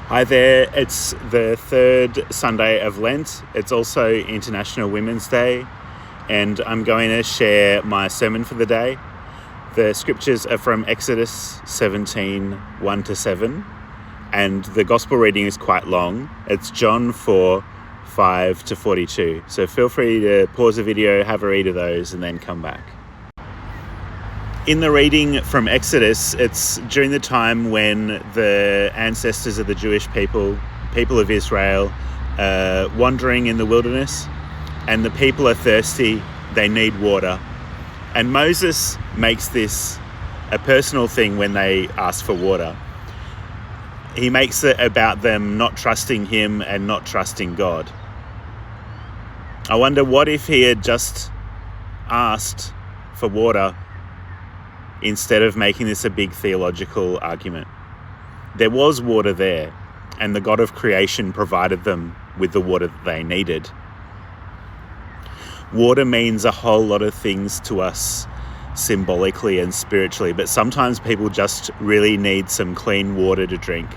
Hi there, it's the third Sunday of Lent. It's also International Women's Day, and I'm going to share my sermon for the day. The scriptures are from Exodus 17, 1-7, and the gospel reading is quite long. It's John 4, 5-42. So feel free to pause the video, have a read of those, and then come back. In the reading from Exodus, it's during the time when the ancestors of the Jewish people of Israel, are wandering in the wilderness, and the people are thirsty, they need water. And Moses makes this a personal thing when they ask for water. He makes it about them not trusting him and not trusting God. I wonder, what if he had just asked for water instead of making this a big theological argument? There was water there, and the God of creation provided them with the water that they needed. Water means a whole lot of things to us symbolically and spiritually, but sometimes people just really need some clean water to drink,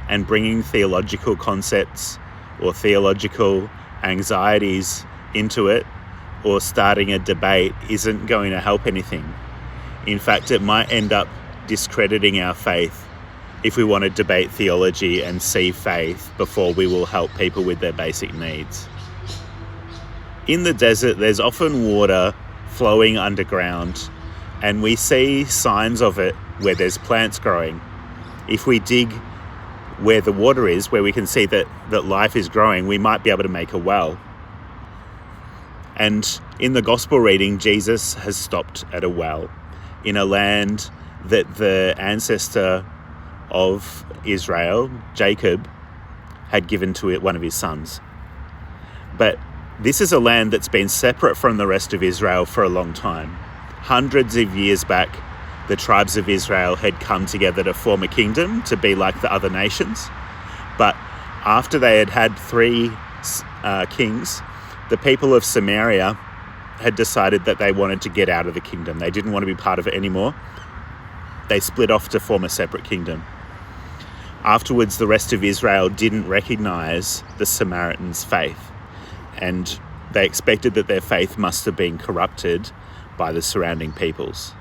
and bringing theological concepts or theological anxieties into it or starting a debate isn't going to help anything. In fact, it might end up discrediting our faith if we want to debate theology and see faith before we will help people with their basic needs. In the desert, there's often water flowing underground, and we see signs of it where there's plants growing. If we dig where the water is, where we can see that life is growing, we might be able to make a well. And in the gospel reading, Jesus has stopped at a well in a land that the ancestor of Israel, Jacob, had given to one of his sons. But this is a land that's been separate from the rest of Israel for a long time. Hundreds of years back, the tribes of Israel had come together to form a kingdom, to be like the other nations. But after they had had three kings, the people of Samaria had decided that they wanted to get out of the kingdom. They didn't want to be part of it anymore. They split off to form a separate kingdom. Afterwards, the rest of Israel didn't recognize the Samaritans' faith, and they expected that their faith must have been corrupted by the surrounding peoples.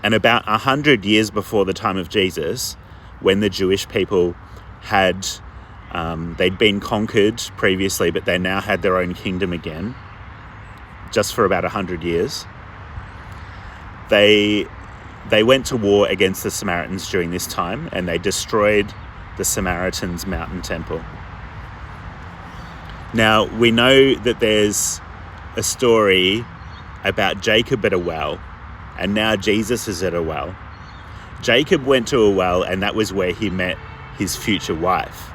And about 100 years before the time of Jesus, when the Jewish people had, they'd been conquered previously, but they now had their own kingdom again, just for about 100 years, they went to war against the Samaritans during this time, and they destroyed the Samaritans' mountain temple. Now, we know that there's a story about Jacob at a well, and now Jesus is at a well. Jacob went to a well, and that was where he met his future wife.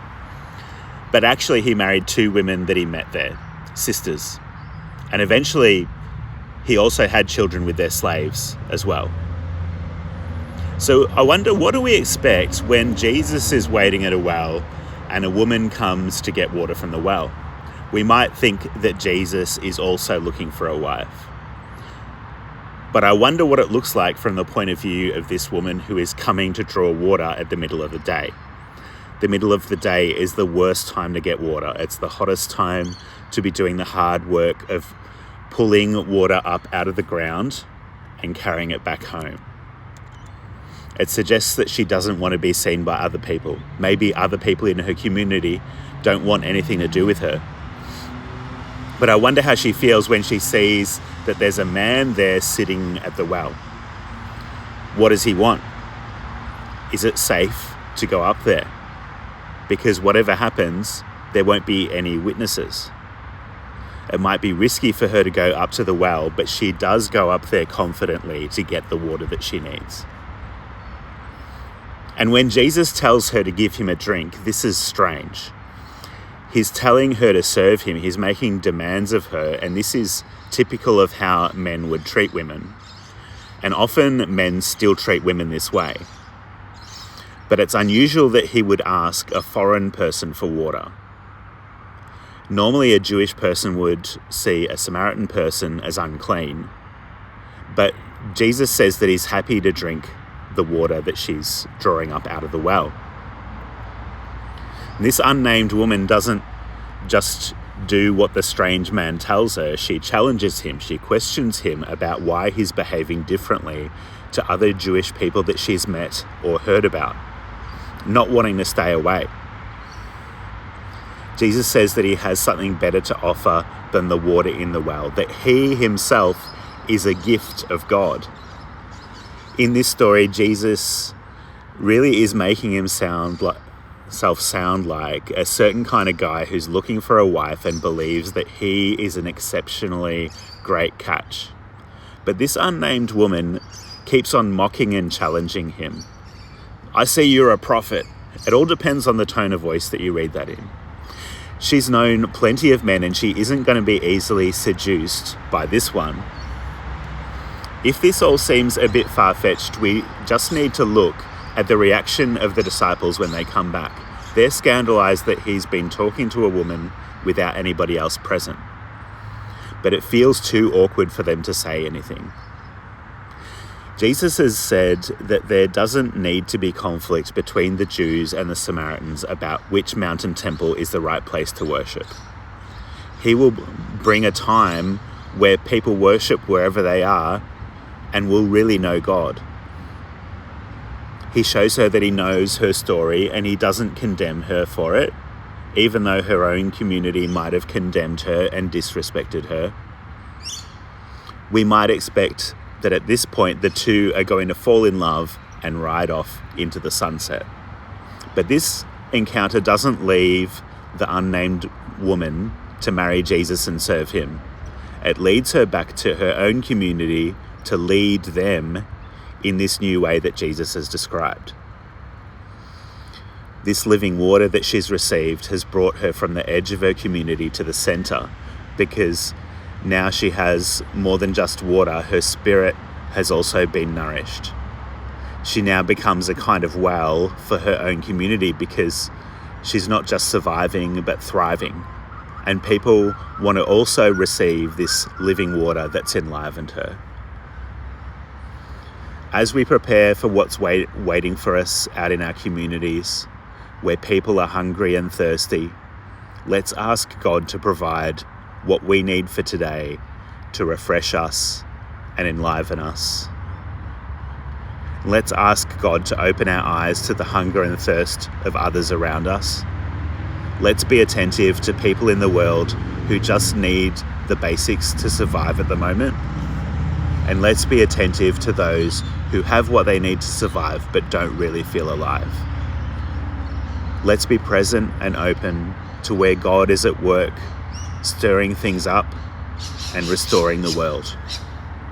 But actually, he married two women that he met there, sisters. And eventually, he also had children with their slaves as well. So I wonder, what do we expect when Jesus is waiting at a well and a woman comes to get water from the well? We might think that Jesus is also looking for a wife. But I wonder what it looks like from the point of view of this woman who is coming to draw water at the middle of the day. The middle of the day is the worst time to get water. It's the hottest time to be doing the hard work of pulling water up out of the ground and carrying it back home. It suggests that she doesn't want to be seen by other people. Maybe other people in her community don't want anything to do with her. But I wonder how she feels when she sees that there's a man there sitting at the well. What does he want? Is it safe to go up there? Because whatever happens, there won't be any witnesses. It might be risky for her to go up to the well, but she does go up there confidently to get the water that she needs. And when Jesus tells her to give him a drink, this is strange. He's telling her to serve him. He's making demands of her, and this is typical of how men would treat women. And often men still treat women this way. But it's unusual that he would ask a foreign person for water. Normally, a Jewish person would see a Samaritan person as unclean, but Jesus says that he's happy to drink the water that she's drawing up out of the well. This unnamed woman doesn't just do what the strange man tells her. She challenges him. She questions him about why he's behaving differently to other Jewish people that she's met or heard about, not wanting to stay away. Jesus says that he has something better to offer than the water in the well, that he himself is a gift of God. In this story, Jesus really is making himself sound like a certain kind of guy who's looking for a wife and believes that he is an exceptionally great catch. But this unnamed woman keeps on mocking and challenging him. I see you're a prophet. It all depends on the tone of voice that you read that in. She's known plenty of men and she isn't going to be easily seduced by this one. If this all seems a bit far-fetched, we just need to look at the reaction of the disciples when they come back. They're scandalized that he's been talking to a woman without anybody else present. But it feels too awkward for them to say anything. Jesus has said that there doesn't need to be conflict between the Jews and the Samaritans about which mountain temple is the right place to worship. He will bring a time where people worship wherever they are and will really know God. He shows her that he knows her story and he doesn't condemn her for it, even though her own community might have condemned her and disrespected her. We might expect that at this point the two are going to fall in love and ride off into the sunset. But this encounter doesn't leave the unnamed woman to marry Jesus and serve him. It leads her back to her own community to lead them in this new way that Jesus has described. This living water that she's received has brought her from the edge of her community to the center, because now she has more than just water, her spirit has also been nourished. She now becomes a kind of well for her own community because she's not just surviving but thriving. And people want to also receive this living water that's enlivened her. As we prepare for what's waiting for us out in our communities, where people are hungry and thirsty, let's ask God to provide what we need for today to refresh us and enliven us. Let's ask God to open our eyes to the hunger and thirst of others around us. Let's be attentive to people in the world who just need the basics to survive at the moment. And let's be attentive to those who have what they need to survive but don't really feel alive. Let's be present and open to where God is at work, stirring things up and restoring the world.